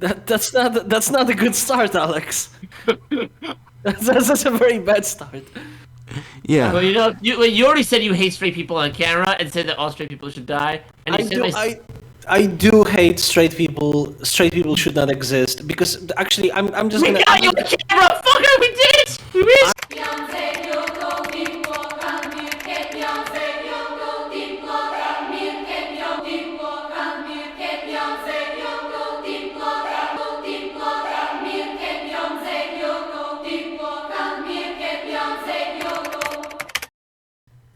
That's not a good start, Alex. That's a very bad start. Yeah. Well, you already said you hate straight people on camera and said that all straight people should die. And you said I do hate straight people. Straight people should not exist because actually I'm just we gonna. got you on camera, fucker. We did it. We missed.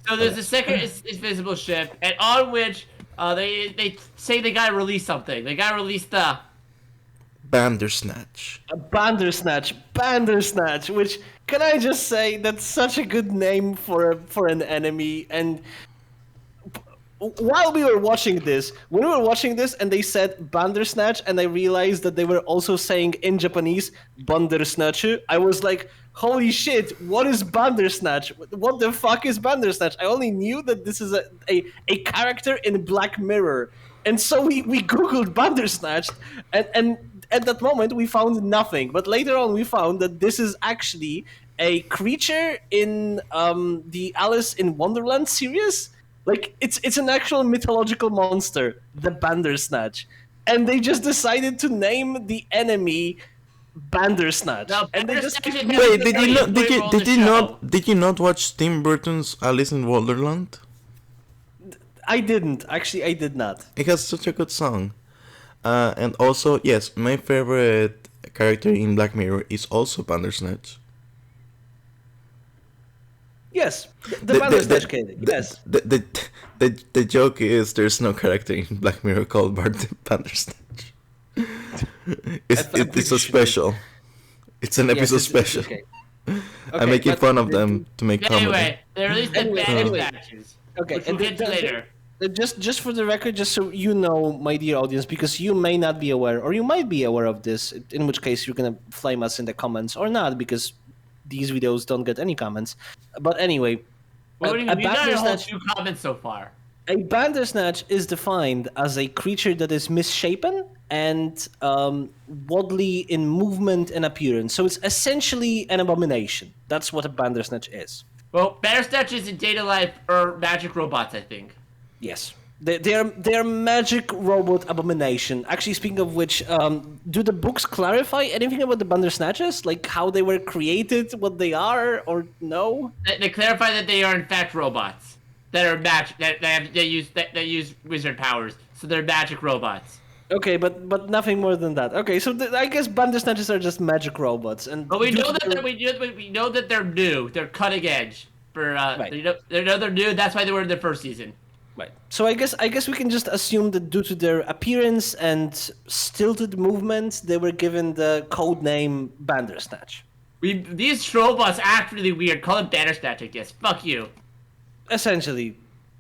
So there's a second invisible ship, and on which they say they gotta release something. They gotta release the Bandersnatch. Bandersnatch. Which can I just say that's such a good name for an enemy. And while we were watching this, when we were watching this, and they said Bandersnatch, and I realized that they were also saying in Japanese Bandersnatch, I was like, holy shit, what is Bandersnatch? What the fuck is Bandersnatch? I only knew that this is a character in Black Mirror. And so we googled Bandersnatch, and at that moment we found nothing. But later on we found that this is actually a creature in the Alice in Wonderland series. Like it's an actual mythological monster, the Bandersnatch. And they just decided to name the enemy Bandersnatch. No, And they just Bandersnatch is Wait, the did you not watch Tim Burton's Alice in Wonderland? I didn't. Actually, I did not. It has such a good song. And also, yes, my favorite character in Black Mirror is also Bandersnatch. Yes, the Bandersnatch kid. Yes. The joke is there's no character in Black Mirror called Bandersnatch. It's a special. It's an episode special. Okay. I'm making fun of them to make comedy. Anyway, they released the Bandersnatches. Okay, Which we'll get to later. Just for the record, just so you know, my dear audience, because you may not be aware, or you might be aware of this, in which case you're gonna flame us in the comments, or not, because these videos don't get any comments. But anyway, What do you mean? You got a whole 2 comments so far. a Bandersnatch is defined as a creature that is misshapen and wobbly in movement and appearance. So it's essentially an abomination. That's what a Bandersnatch is. Well, Bandersnatches in data life are magic robots, I think. Yes. They're magic robot abomination. Actually, speaking of which, do the books clarify anything about the Bandersnatches? Like how they were created, what they are, or no? They clarify that they are in fact robots that are they use wizard powers, so they're magic robots. Okay, but nothing more than that. Okay, so I guess Bandersnatches are just magic robots, and But we know that we know that they're new. They're cutting edge. Right. They're new. That's why they were in the first season. Right. So I guess we can just assume that due to their appearance and stilted movements, they were given the code name Bandersnatch. These robots act really weird. Call them Bandersnatch, I guess. Fuck you. Essentially,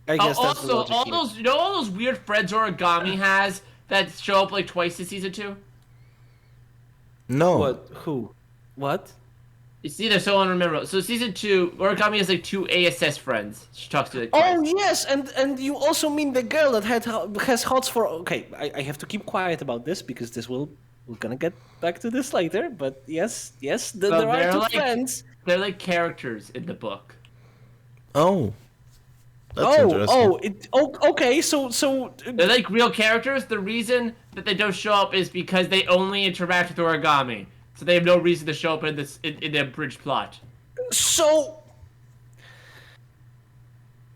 I guess that's the Also, logic all here. those all those weird friends Origami has that show up like twice in season 2. No. What? Who? What? You see, they're so unrememberable. So season 2, Origami has like 2 ASS friends. She talks to like twice. Oh yes, and you also mean the girl that has hots for. Okay, I have to keep quiet about this because we're gonna get back to this later. But yes, So there are they're 2 like- friends. They're like characters in the book. Oh. That's interesting. Okay. So They're like real characters. The reason that they don't show up is because they only interact with Origami. So they have no reason to show up in the abridged plot. So,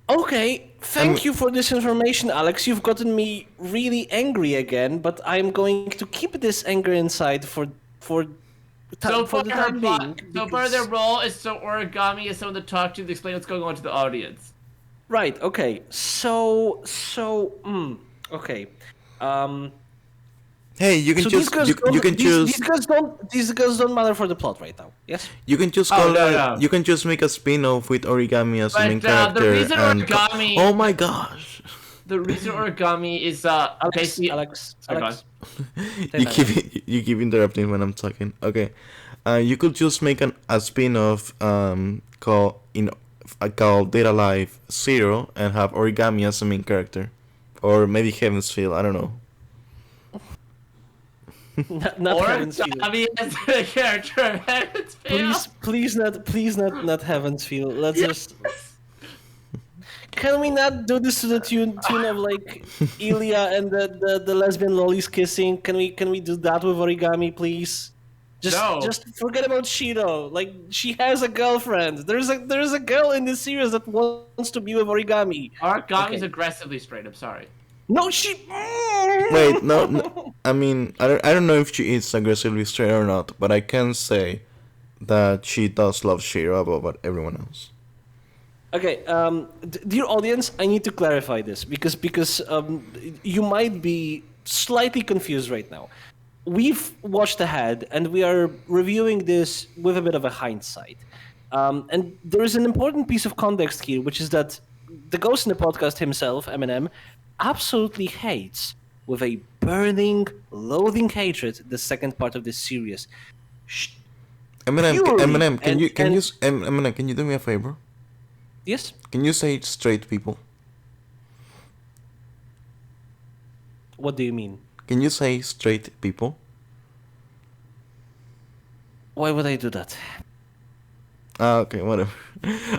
okay, thank you for this information, Alex. You've gotten me really angry again, but I'm going to keep this anger inside for the time being. So far, their role is so Origami is someone to talk to explain what's going on to the audience. Right. Okay. So. Okay. Hey, you can So choose. You can choose. These girls don't matter for the plot right now. Yes. You can choose. You can just make a spin-off with Origami as the main character. The reason and Origami. Oh my gosh! The reason Origami is Alex. You keep interrupting when I'm talking. Okay, you could just make a spin-off called Data Life 0 and have Origami as the main character, or maybe Heaven's Feel. I don't know. Not Heaven's Feel. Origami as the character of Heaven's Feel. Please not Heaven's Feel. Let's just. Can we not do this to the tune of like Ilya and the lesbian lollies kissing? Can we do that with Origami, please? No. Just forget about Shiro. Like she has a girlfriend. There's a girl in this series that wants to be with Origami. Origami's Okay. aggressively straight. I'm sorry. No, she. Wait, no. I mean, I don't know if she is aggressively straight or not, but I can say that she does love Shiro above everyone else. Okay, dear audience, I need to clarify this because you might be slightly confused right now. We've watched ahead and we are reviewing this with a bit of a hindsight. And there is an important piece of context here, which is that the ghost in the podcast himself, Eminem, absolutely hates with a burning, loathing hatred the second part of this series. Eminem, Fury Eminem, and- Eminem, can you do me a favor? Yes? Can you say straight people? What do you mean? Can you say straight people? Why would I do that? Ah, okay, whatever.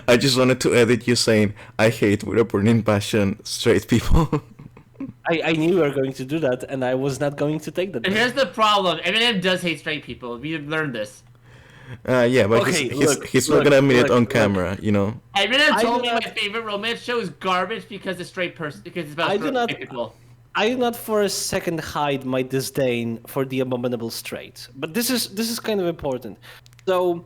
I just wanted to edit you saying, I hate with a burning passion straight people. I knew you were going to do that, and I was not going to take that. And here's the problem: Eminem does hate straight people. We've learned this. Yeah, but Okay, he's not look, gonna admit it look, on look. camera, you know? Eminem I told do me not- my favorite romance show is garbage because it's straight person because it's about I do not- straight people. I do not for a second hide my disdain for the abominable straight, but this is kind of important. So,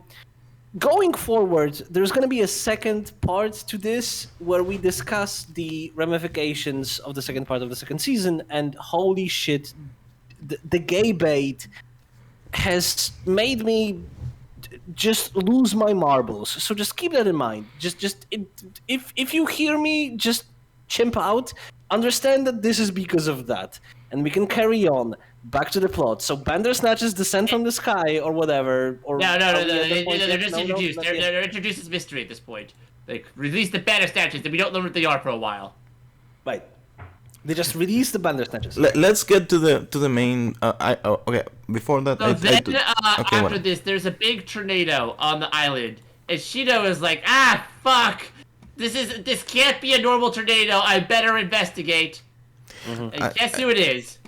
going forward, there's going to be a second part to this where we discuss the ramifications of the second part of the second season, and holy shit, the gay bait has made me just lose my marbles. So just keep that in mind. If you hear me just chimp out, understand that this is because of that, and we can carry on back to the plot. So Bandersnatch's descent from the sky, or whatever. Or No, are we at that they're point yet? just No, introduced. not yet. They're introduced as mystery at this point. Like release the Bandersnatches, and we don't know what they are for a while. Right. They just released the Bandersnatches. Let's get to the main. Okay. Before that, So I then, do- after whatever. this, there's a big tornado on the island, and Shido is like, "Ah, fuck! This can't be a normal tornado. I better investigate." And guess who it is?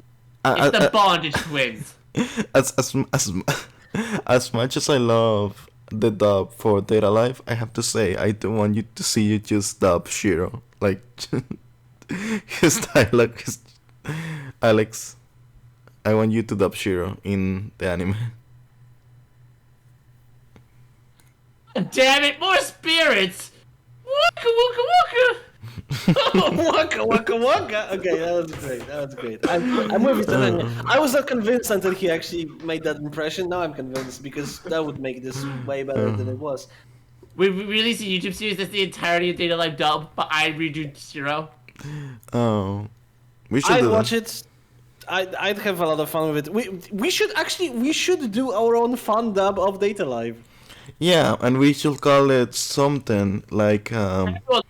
It's the Bondage twins. As much as I love the dub for Data Life, I have to say I don't want you to see you just dub Shiro. Like his dialogue is Alex. I want you to dub Shiro in the anime. Damn it! More spirits! Waka waka waka! Waka waka waka. Okay, that was great. That was great. I'm with you. Totally. I was not convinced until he actually made that impression. Now I'm convinced because that would make this way better than it was. We released a YouTube series that's the entirety of Data Life dub, but I redo Shiro. Oh, we should I'd do watch that. it. I'd have a lot of fun with it. We should do our own fun dub of Data Live. Yeah, and we should call it something like Well,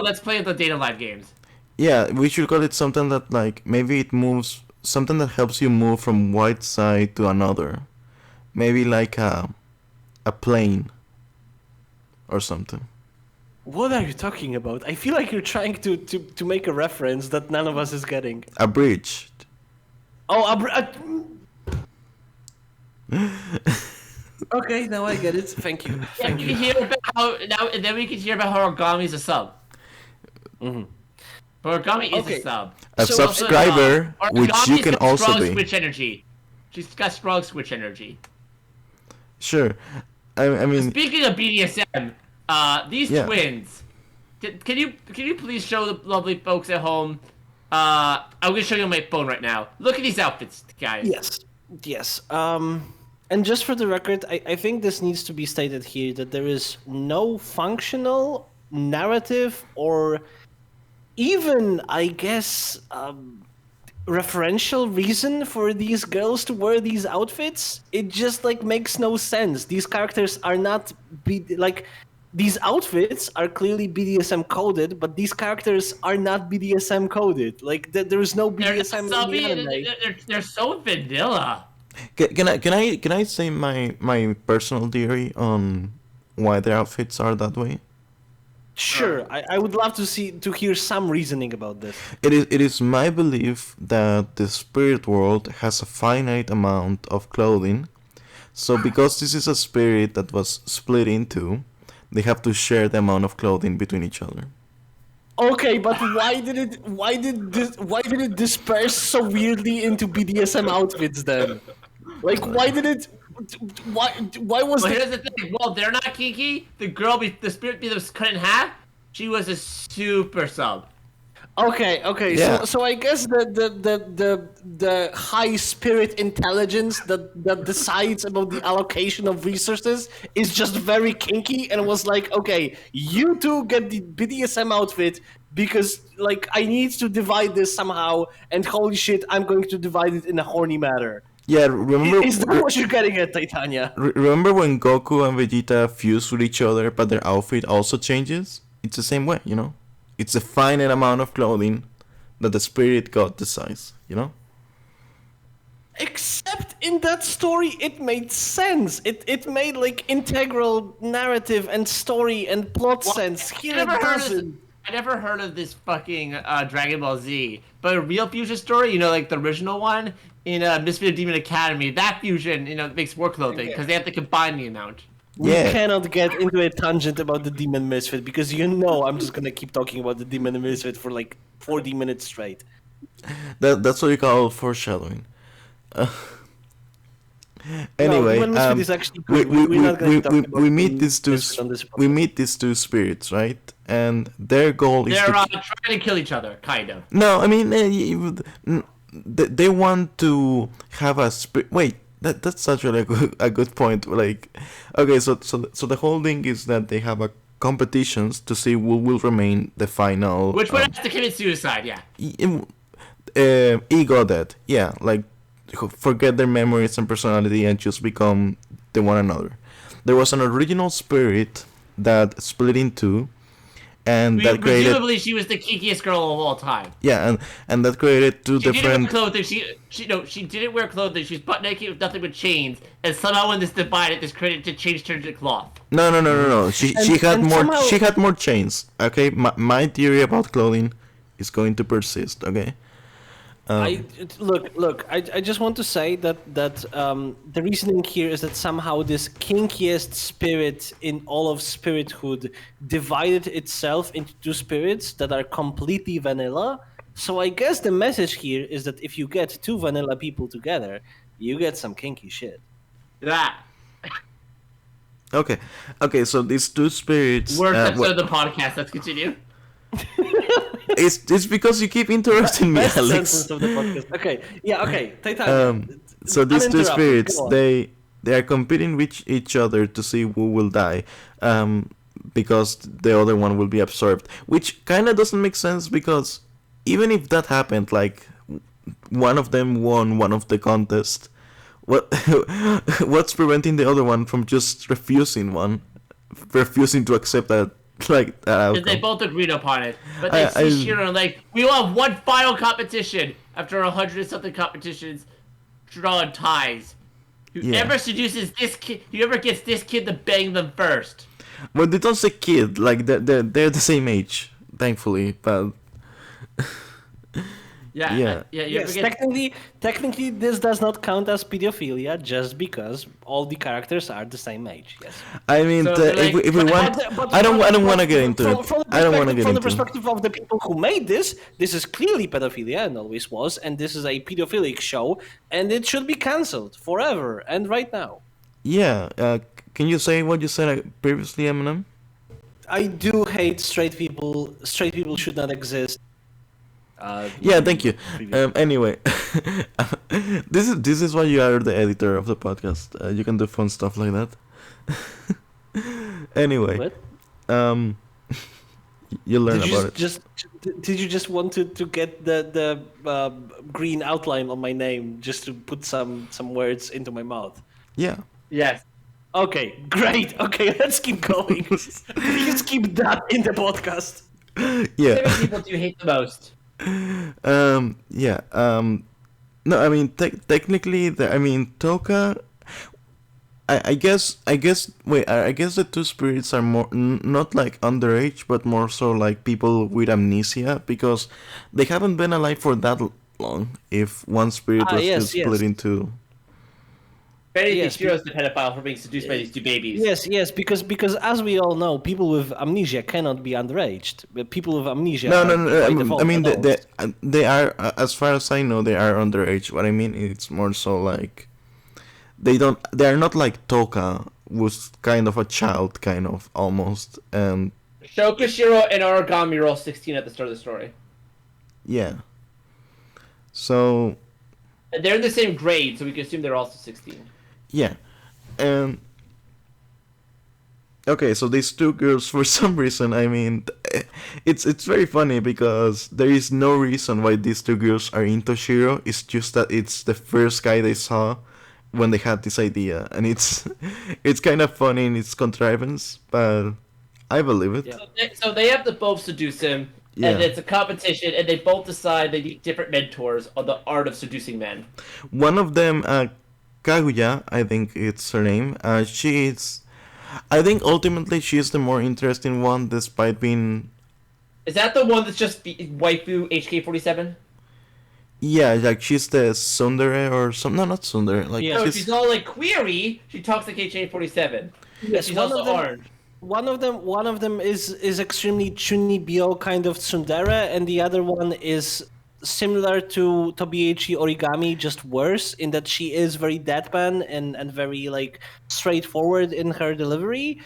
let's play the Data Live games. yeah, we should call it something that like maybe it moves something that helps you move from one side to another. Maybe like a plane or something. What are you talking about? I feel like you're trying to make a reference that none of us is getting. A bridge. Oh, okay, now I get it. Thank you. Yeah, Thank we you. can hear about how now, and then we can hear about how Origami's a sub. Mhm. But Origami is Okay. a sub. A So, subscriber, which you Origami's can got also strong be. Switch energy. She's got strong Switch energy. Sure. I mean, Speaking of BDSM, these Yeah. twins. Can you please show the lovely folks at home? I'm gonna show you on my phone right now. Look at these outfits, guys. Yes. And just for the record, I think this needs to be stated here that there is no functional narrative or even, I guess, referential reason for these girls to wear these outfits. It just like makes no sense. These characters are not these outfits are clearly BDSM coded, but these characters are not BDSM coded. Like there is no They're BDSM in the subby, anime. they're so vanilla. Can I say my personal theory on why their outfits are that way? Sure, I would love to hear some reasoning about this. It is my belief that the spirit world has a finite amount of clothing. So because this is a spirit that was split in two, they have to share the amount of clothing between each other. Okay, but why did it disperse so weirdly into BDSM outfits then? Like, why was Well, the here's the thing. Well, they're not kinky. The spirit be was cut in half. She was a super sub. Okay. Yeah. So I guess the high spirit intelligence that decides about the allocation of resources is just very kinky and was like, okay, you two get the BDSM outfit because like I need to divide this somehow, and holy shit, I'm going to divide it in a horny manner. Yeah, remember Is that what you're getting at, Titania? remember when Goku and Vegeta fuse with each other, but their outfit also changes? It's the same way, you know? It's a finite amount of clothing that the spirit god decides. Except in that story, it made sense. It made like integral narrative and story and plot sense. Here it doesn't. I never heard of this fucking Dragon Ball Z, but a real fusion story, like the original one in Misfit Demon Academy, that fusion, makes more clothing because they have to combine the amount. We Yeah. cannot get into a tangent about the Demon Misfit because I'm just gonna keep talking about the Demon Misfit for like 40 minutes straight. That's what you call foreshadowing. Anyway, Demon Misfit is actually we, good. we, We're not gonna talk about we meet the these two Misfit on this we podcast. meet these two spirits, right? And their goal is They're to trying to kill each other, kind of. no, I mean they want to have a spirit. Wait, that's actually a good point. Like, okay, so the whole thing is that they have a competitions to see who will remain the final. Which one has to commit suicide, yeah. Ego death. Yeah, like forget their memories and personality and just become the one another. There was an original spirit that split in two, and that created Presumably she was the kinkiest girl of all time. yeah, and that created two She didn't different. wear clothing. She didn't wear clothing. She's butt naked with nothing but chains. And somehow when this divided, this created to change her to cloth. No. She had and more. somehow- She had more chains. Okay, my theory about clothing is going to persist. Okay. Look. I just want to say that the reasoning here is that somehow this kinkiest spirit in all of spirithood divided itself into two spirits that are completely vanilla. So I guess the message here is that if you get two vanilla people together, you get some kinky shit. That. Okay. So these two spirits. Worst episode of the podcast. Let's continue. It's because you keep interrupting me, Best Alex. sentence of the podcast. Okay. Titania. So these two Uninterrupted, spirits, go on. they are competing with each other to see who will die, because the other one will be absorbed, which kind of doesn't make sense because even if that happened, like one of them won one of the contest, what what's preventing the other one from just refusing to accept that that Because they outcome? both agreed upon it. But they see Shiro and like, we will have one final competition after 100 and something competitions drawn ties. Whoever seduces this kid, whoever gets this kid to bang them first. Well, they don't say kid, like they're the same age, thankfully, but Yeah. Yeah. You Yes, ever get, technically, this does not count as pedophilia just because all the characters are the same age. Yes. I mean, So, if we want, I don't want to get into it. I don't want to get From the into it. perspective of the people who made this is clearly pedophilia and always was, and this is a pedophilic show, and it should be cancelled forever and right now. Yeah, can you say what you said previously, Eminem? I do hate straight people. Straight people should not exist. Yeah, thank you. Previous. Anyway, this is why you are the editor of the podcast. You can do fun stuff like that. Anyway, What? you learn Did you about it. did you just want to get the green outline on my name just to put some words into my mouth? Yeah. yes. Okay, great. Okay, let's keep going. Please keep that in the podcast. Yeah. What people do you hate the most? Yeah. No, I mean technically, Toka. I guess. Wait, I guess the two spirits are more not like underage, but more so like people with amnesia because they haven't been alive for that long. If one spirit Ah, was just yes, split yes. into. If anything, Yes, Shiro's the pedophile for being seduced by these two babies. Yes, because as we all know, people with amnesia cannot be underaged. But people with amnesia No, are no, no. by I default mean, adults. they are, as far as I know, they are underage. What I mean, it's more so like they don't. They are not like Toka, was kind of a child, kind of almost, and Shoka, Shiro, and Origami are all 16 at the start of the story. yeah. So And they're in the same grade, so we can assume they're also 16. yeah, and okay, so these two girls, for some reason, I mean, it's very funny because there is no reason why these two girls are into Shiro. It's just that it's the first guy they saw when they had this idea, and it's it's kind of funny in its contrivance, but I believe it. Yeah. So they have to both seduce him, Yeah. and it's a competition, and they both decide they need different mentors on the art of seducing men. One of them, Kaguya, I think it's her name. She is. I think ultimately she is the more interesting one, despite being. Is that the one that's just waifu HK47? Yeah, like she's the tsundere or some. No, not tsundere. Like Yeah. No, she's all like query. She talks like HK47. Yes, She's one also of them. orange. One of them is extremely chunibyo kind of tsundere, and the other one is similar to Tobiechi Origami, just worse in that she is very deadpan and very like straightforward in her delivery,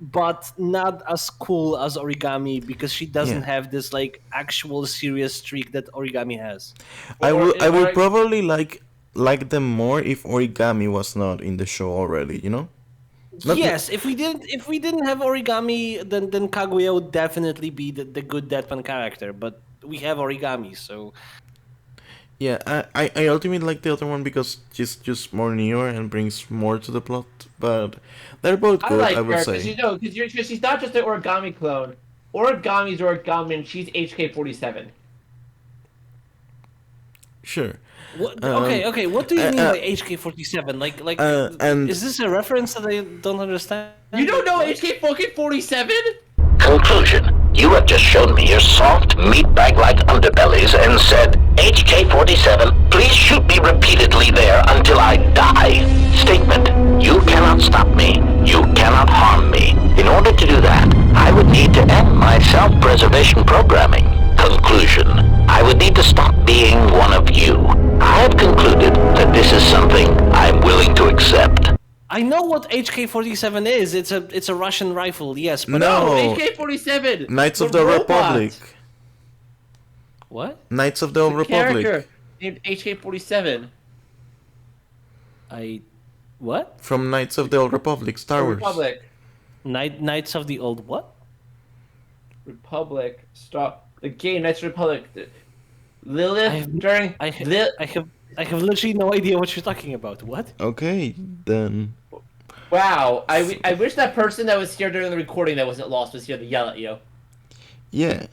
but not as cool as Origami because she doesn't Yeah. have this like actual serious streak that Origami has. I would Or- probably like them more if Origami was not in the show already. You know. Not- Yes, if we didn't have Origami, then Kaguya would definitely be the good deadpan character. But we have Origami, so Yeah, I ultimately like the other one because she's just more newer and brings more to the plot. But they're both I good, like I her would because say. because she's not just an origami clone. Origami's origami, and she's HK47. Sure. what? Um, Okay. What do you mean uh, by HK47? Like, and is this a reference that I don't understand? You don't know HK47? Conclusion. You have just shown me your soft, meatbag-like underbellies and said, HK-47, please shoot me repeatedly there until I die. Statement. You cannot stop me. You cannot harm me. In order to do that, I would need to end my self-preservation programming. Conclusion. I would need to stop being one of you. I have concluded that this is something I'm willing to accept. I know what HK47 is. It's a Russian rifle. Yes, but No. HK47. Knights of the robot. Republic. what? Knights of the Old Republic. Character named HK47. What? From Knights of the Old Republic, Star Wars. Republic. Knights of the Old what? Republic. Stop. The game Knights of the Republic. Lilith I've- during I have literally no idea what you're talking about. What? Okay, then. Wow, I wish that person that was here during the recording that wasn't lost was here to yell at you. Yeah.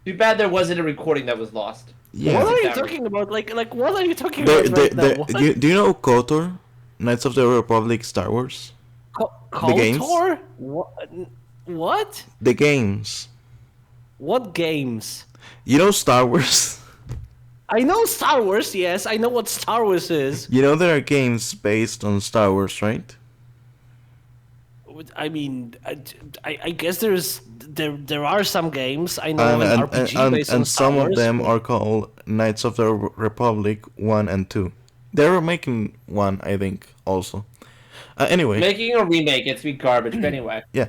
Too bad there wasn't a recording that was lost. Yeah. What are you Exactly. talking about? Like what are you talking They, about they, right they, now? What? do you know KOTOR? Knights of the Old Republic, Star Wars? The games? KOTOR? What? The games. What games? You know Star Wars? I know Star Wars, yes. I know what Star Wars is. You know there are games based on Star Wars, right? I mean, I guess there are some games. I know of an RPG based on and Star some Wars. of them but- are called Knights of the Republic 1 and 2. They're making one, I think, also. Anyway, Making a remake, it's be garbage, but anyway. yeah.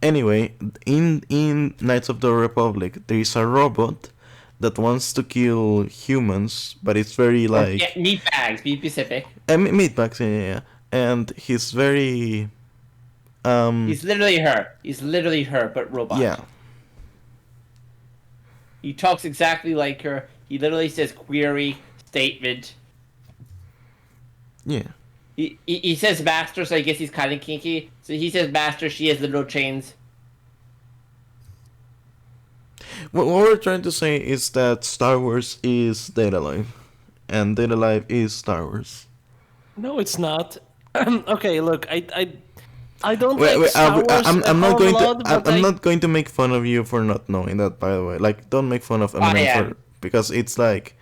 Anyway, in Knights of the Republic, there is a robot that wants to kill humans, but it's very like Yeah, meat bags, be specific. meatbags, yeah. And he's very He's literally her. He's literally her, but robot. yeah. He talks exactly like her. He literally says query, statement. Yeah. He says master, so I guess he's kind of kinky. So he says master, she has literal chains. what we're trying to say is that Star Wars is Data Life, and Data Life is Star Wars. No, it's not. Okay, look, I don't Wait, like Star Wars I'm a not whole going to. lot, but I'm not going to make fun of you for not knowing that. By the way, like, don't make fun of Eminem am. for, because it's like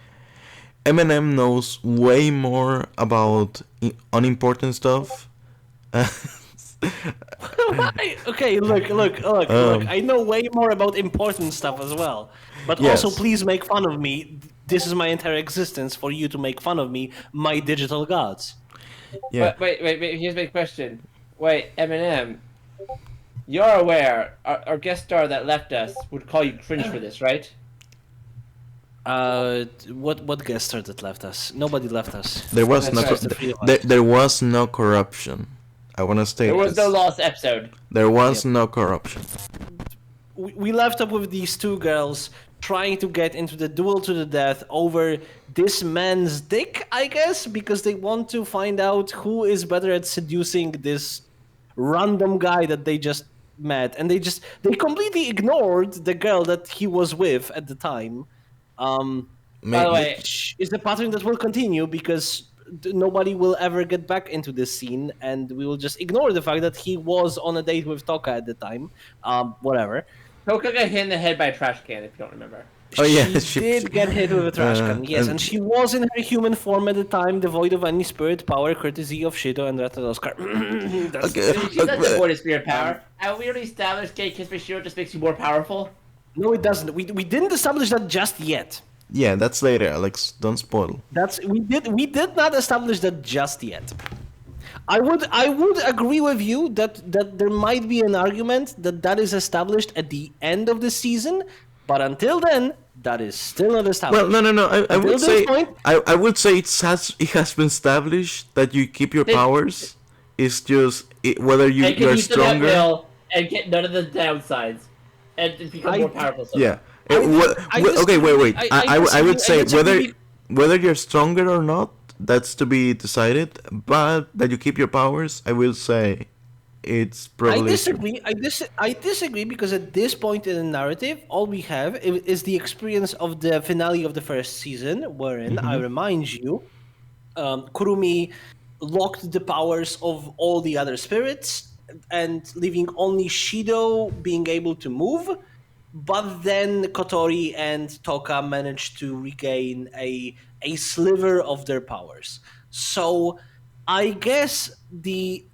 Eminem knows way more about unimportant stuff. Why? Okay, look. I know way more about important stuff as well. But also, Yes. please make fun of me. This is my entire existence for you to make fun of me, my digital gods. Yeah. Wait. Here's my question. Wait, Eminem, you're aware our guest star that left us would call you cringe for this, right? What guest star that left us? Nobody left us. There was That's no. right. Just the three of us. There was no corruption. I want to state There was this. no lost episode. There was Yep. no corruption. We left up with these two girls trying to get into the duel to the death over this man's dick, I guess, because they want to find out who is better at seducing this random guy that they just met, and they completely ignored the girl that he was with at the time. By the way, Which is a pattern that will continue because nobody will ever get back into this scene, and we will just ignore the fact that he was on a date with Toka at the time. Whatever. Toka got hit in the head by a trash can, if you don't remember. Oh, yeah, she she- did get hit with a trash can, yes, and she was in her human form at the time, devoid of any spirit power, courtesy of Shito and Rattle Oscar. Okay. She's not devoid of spirit power. And we already established gay kiss Shiro just makes you more powerful. No, it doesn't. We didn't establish that just yet. Yeah, that's later, Alex. Don't spoil. We did not establish that just yet. I would agree with you that there might be an argument that is established at the end of the season, but until then, that is still not established. Well, no. I Until would this say point- I would say it has been established that you keep your powers. It's just whether And can you're use them at stronger. will and get none of the downsides. And become more powerful. somehow. Yeah. I Okay, wait. disagree. I would say disagree. whether you're stronger or not, that's to be decided. But that you keep your powers, I will say, it's I probably. disagree. I disagree because at this point in the narrative, all we have is the experience of the finale of the first season, wherein I remind you, Kurumi locked the powers of all the other spirits and leaving only Shido being able to move. But then Kotori and Toka managed to regain a sliver of their powers. So I guess the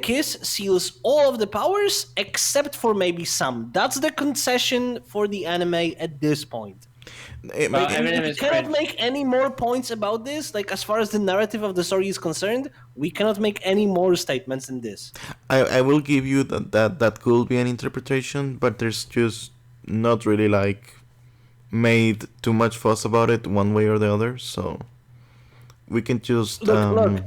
kiss seals all of the powers except for maybe some. That's the concession for the anime at this point. Well, Eminem We is cannot cringe. make any more points about this. Like, as far as the narrative of the story is concerned, we cannot make any more statements than this. I will give you that could be an interpretation, but there's just not really like made too much fuss about it one way or the other. So we can just Look,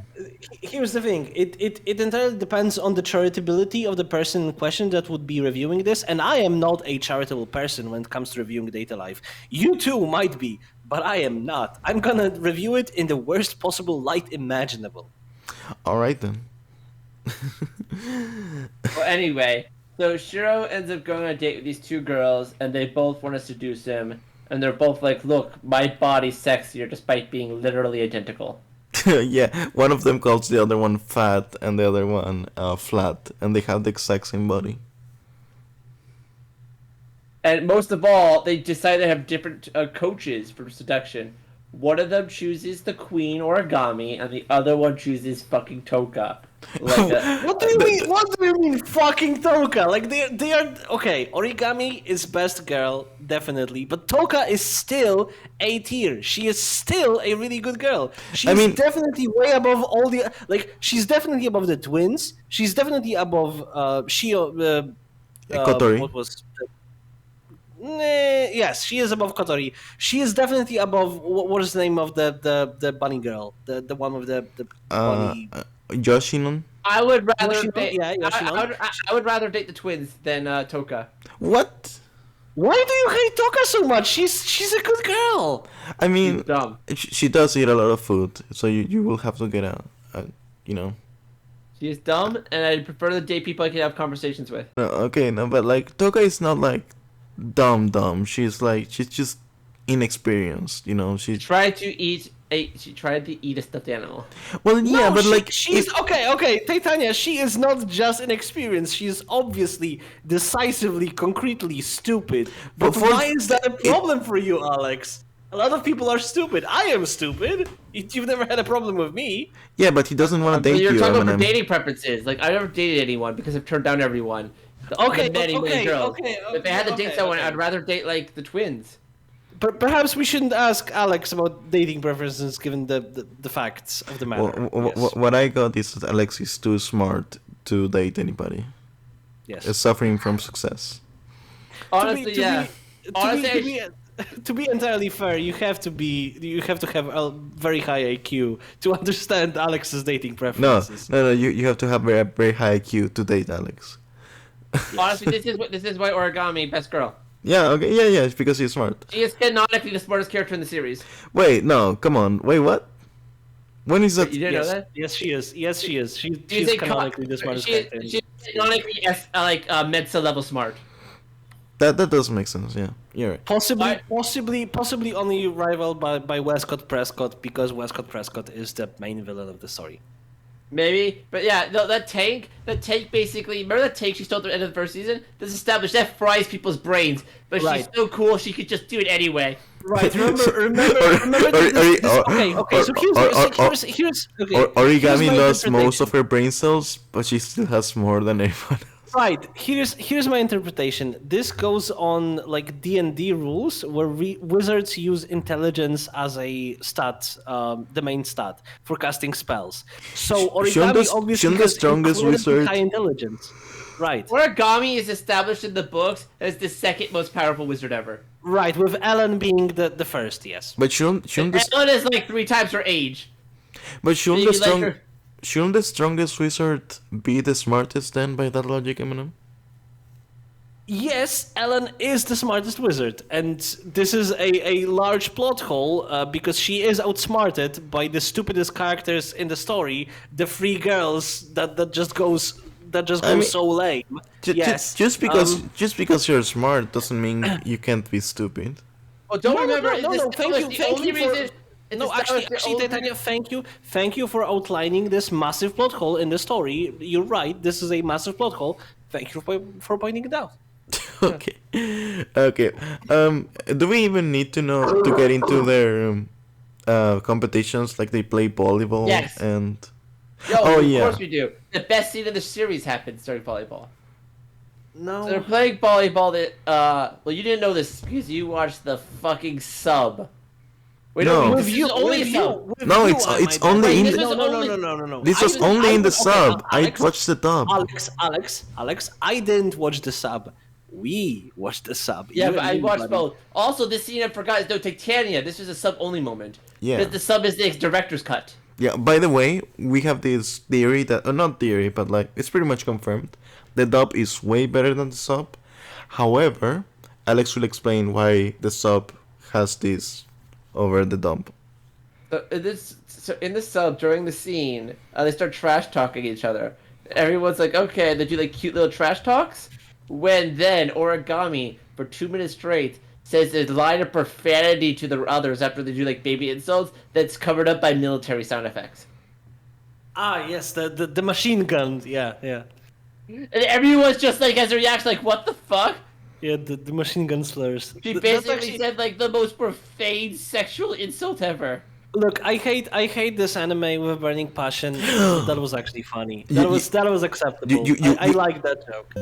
here's the thing. It entirely depends on the charitability of the person in question that would be reviewing this, and I am not a charitable person when it comes to reviewing Data Life. You too might be, but I am not. I'm gonna review it in the worst possible light imaginable. All right then. Well, anyway, so Shiro ends up going on a date with these two girls, and they both want to seduce him. And they're both like, look, my body's sexier despite being literally identical. Yeah, one of them calls the other one fat and the other one flat, and they have the exact same body. And most of all, they decide to have different coaches for seduction. One of them chooses the queen origami, and the other one chooses fucking Toka. Like, What do you mean? What do you mean, fucking Toka? Like they are okay. Origami is best girl, definitely, but Toka is still A tier. She is still a really good girl. She's definitely way above all the like. She's definitely above the twins. She's definitely above Shio. Kotori. What was? Yes, she is above Kotori. She is definitely above. What is the name of the bunny girl? The one with the bunny. Yoshinon? I would rather Yoshino? date. Yeah, Yoshino. I would rather date the twins than Toka. What? Why do you hate Toka so much? She's a good girl. I mean, Dumb. she does eat a lot of food, so you will have to get you know. She is dumb, and I prefer to date people I can have conversations with. No, okay, no, but like Toka is not like dumb. She's just inexperienced. You know, She tried to eat a stuffed animal. Well, yeah, No, but like she's okay, Titania. She is not just inexperienced. She is obviously, decisively, concretely stupid. But for- why is that a problem for you, Alex? A lot of people are stupid. I am stupid. You've never had a problem with me. yeah, but he doesn't want to But date you're you, talking about Eminem. dating preferences. Like, I've never dated anyone because I've turned down everyone. Okay, Many girls. okay, If they had to date okay, someone, okay. I'd rather date like the twins. Perhaps we shouldn't ask Alex about dating preferences, given the facts of the matter. Yes. What I got is that Alex is too smart to date anybody. Yes. Is suffering from success. Honestly, yeah. To be entirely fair, you have to have a very high IQ to understand Alex's dating No, preferences. you have to have very high IQ to date Alex. Honestly, this is why Origami best girl. Yeah, okay, yeah, it's because he's smart. She is canonically the smartest character in the series. Wait, no, come on. Wait, what? When is that? You didn't know that? Yes, she is. Yes, she is. She's She's a canonically the smartest she, character. she's canonically Mensa level smart. That does make sense. Yeah, you're right. Possibly only rivaled by Westcott Prescott, because Westcott Prescott is the main villain of the story. Maybe, but yeah, no, that tank basically, remember that tank she stole at the end of the first season? This established that fries people's brains, but Right. she's so cool she could just do it anyway. Right. Remember. Okay. So here's Origami my lost most interpretation. of her brain cells, but she still has more than everyone else. Right. Here's my interpretation. This goes on like D&D rules, where wizards use intelligence as a stat, the main stat for casting spells. So Origami obviously shouldn't the has strongest incredibly wizard- high intelligence. Right. Origami is established in the books as the second most powerful wizard ever. Right. With Ellen being the first. Yes. But shouldn't the Ellen is like 3 times her age. but shouldn't Maybe the like strong her- shouldn't the strongest wizard be the smartest then by that logic, Eminem? Yes, Ellen is the smartest wizard, and this is a large plot hole because she is outsmarted by the stupidest characters in the story, the 3 girls that just goes mean, so lame. Yes, Just because you're smart doesn't mean you can't be stupid. Well, don't No, remember. no, it's no, thank established you, the only reason. It's No, actually, established the only- Titania, thank you for outlining this massive plot hole in the story. You're right. This is a massive plot hole. Thank you for pointing it out. Okay. Do we even need to know to get into their competitions? Like they play volleyball Yes. and. Yo, Oh, of yeah. course we do. The best scene of the series happens during volleyball. No. So they're playing volleyball. Well, you didn't know this because you watched the fucking sub. Wait, No. this is only a sub. No, it's only in This the- was only- No. This was I- only I- in the okay, sub. I Alex, watched the dub. Alex, I didn't watch the sub. We watched the sub. Yeah, You but and I me, watched buddy. both. Also, this scene I forgot is no Titania. This was a sub only moment. Yeah. The sub is the director's cut. Yeah. By the way, we have this theory that, not theory, but like it's pretty much confirmed. The dub is way better than the sub. However, Alex will explain why the sub has this over the dub. So in the sub during the scene, they start trash talking each other. Everyone's like, okay, they do like cute little trash talks. When then Origami for 2 minutes straight says a line of profanity to the others after they do like baby insults that's covered up by military sound effects. Ah, yes, the machine gun. Yeah. And everyone's just like, as a reaction, like, what the fuck? Yeah, the machine gun slurs. She That's basically actually- said like the most profane sexual insult ever. Look, I hate this anime with burning passion. That was actually funny. You- That was acceptable. you- I like that joke.